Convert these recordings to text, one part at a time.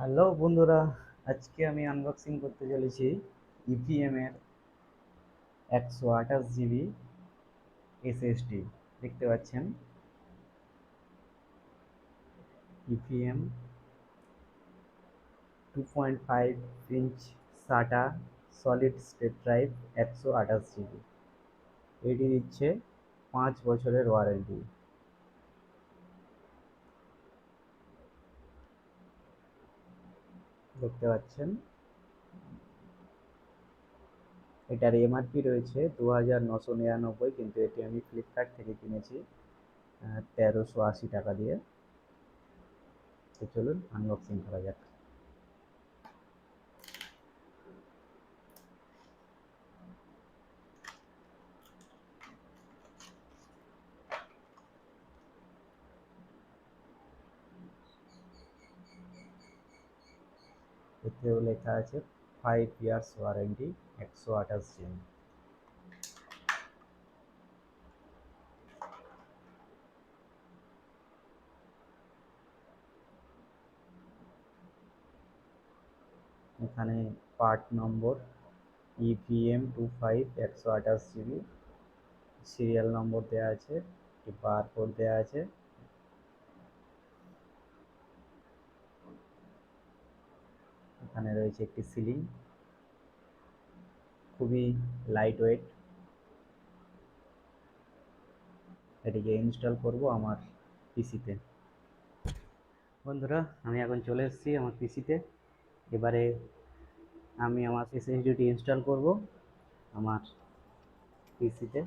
Hello বন্ধুরা, আজকে আমি আনবক্সিং করতে চলেছি ইভিএম এর 128 জিবি এসএসডি। দেখতে পাচ্ছেন EVM 2.5 inch SATA solid state drive 128 GB. এটি দিচ্ছে 5 বছরের ওয়ারেন্টি। দেখতে পাচ্ছেন এটার এমআরপি রয়েছে 2999, কিন্তু এটি আমি ফ্লিপকার্ট থেকে কিনেছি 1380 টাকা দিয়ে। তো চলুন আনবক্সিং করা যাক। এতেও লেখা আছে 5 ইয়ার্স ওয়ারেন্টি, 128 জিবি। এখানে part number EVM 25 128 GB, serial number দেওয়া আছে, একটি বারকোড দেওয়া আছে। এখানে রয়েছে একটি সিলিং, খুবই লাইট ওয়েট। এটিকে ইনস্টল করব আমার পিসিতে। বন্ধুরা, আমি এখন চলে এসেছি আমার পিসিতে। এবারে আমি আমার এসএসডিটি ইনস্টল করব আমার পিসিতে।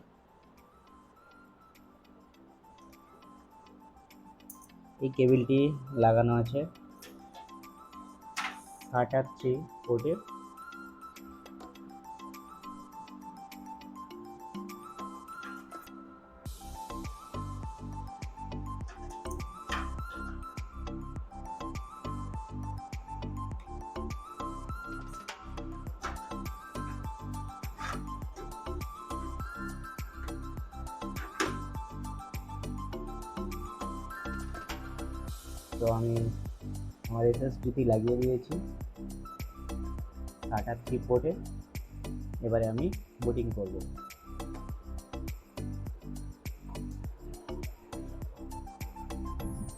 এই কেবিলটি লাগানো আছে SATA 3 পোর্টে। তো আমি আমার এসএসডিটি লাগিয়ে দিয়েছি SATA 3 পোর্টে। এবারে আমি বুটিং করব।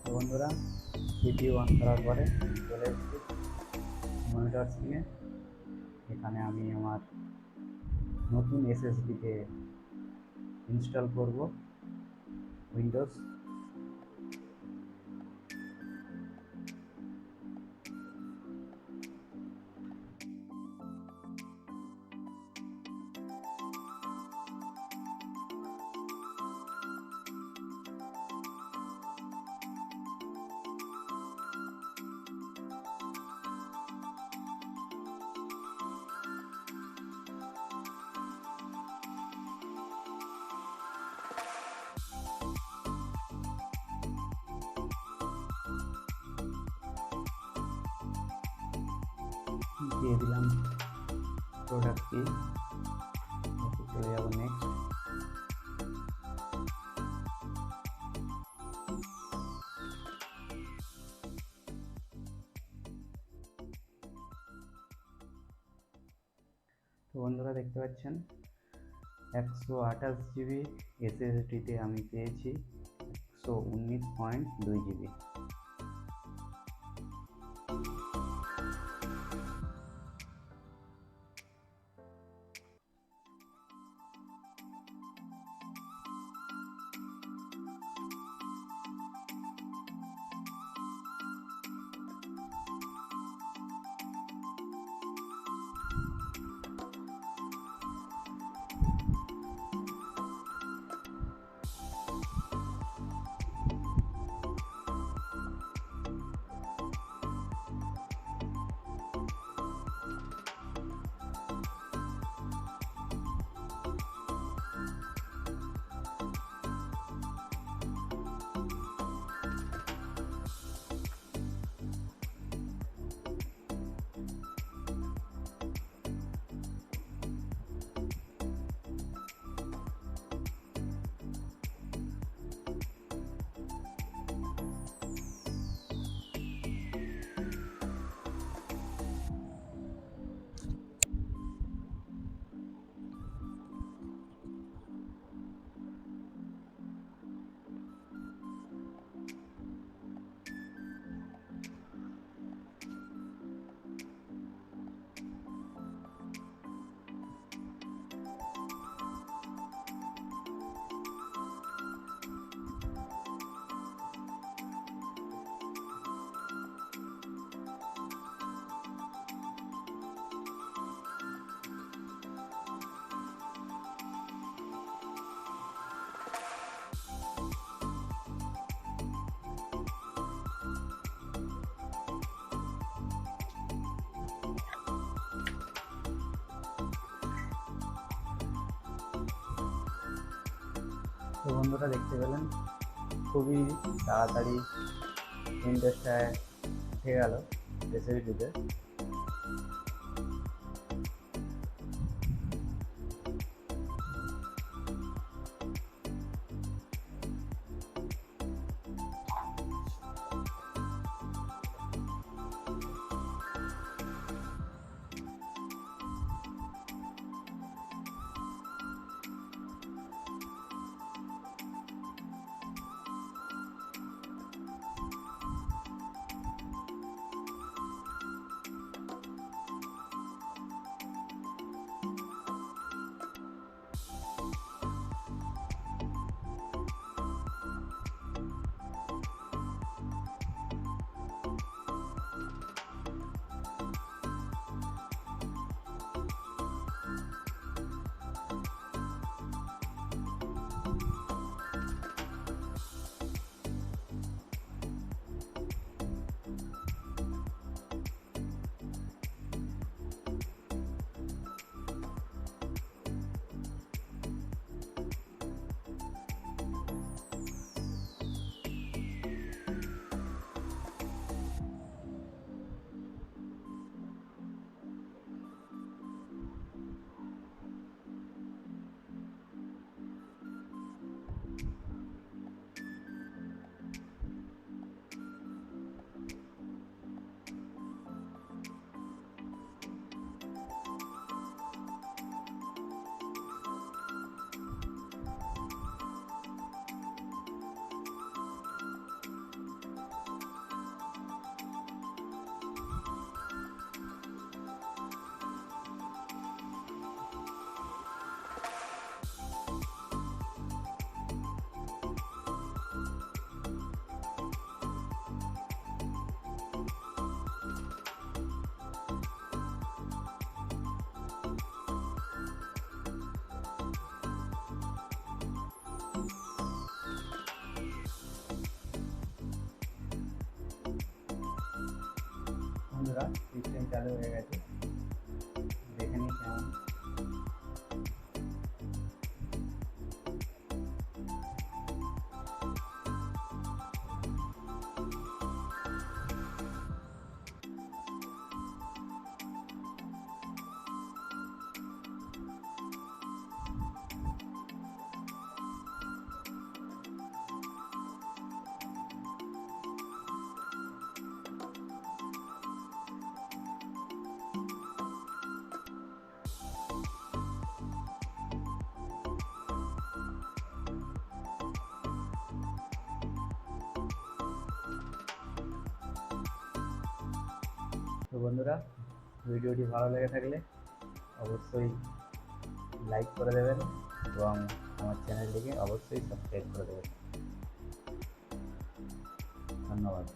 তো বন্ধুরা, সিপিইউ অন করার পরে চলে এসেছি মনিটর স্ক্রিনে। এখানে আমি আমার নতুন এসএসডিকে ইনস্টল করব, উইন্ডোজ। দিয়ে দিলাম প্রোডাক্ট কি, চলে যাবো নেক্সট। তো বন্ধুরা, দেখতে পাচ্ছেন 128 জিবি এসএসডিতে আমি পেয়েছি 119.2 জিবি। তো বন্ধুরা দেখতে পেলেন খুবই তাড়াতাড়ি ইন্টারেস্টটায় উঠে গেল এসএসডিতে। বন্ধুরা সিস্টেম চালু হয়ে গেছে, দেখে নিই কেমন। তো বন্ধুরা ভিডিওটি ভালো লেগে থাকলে অবশ্যই লাইক করে দেবেন এবং আমার চ্যানেলটিকে অবশ্যই সাবস্ক্রাইব করে দেবেন। ধন্যবাদ।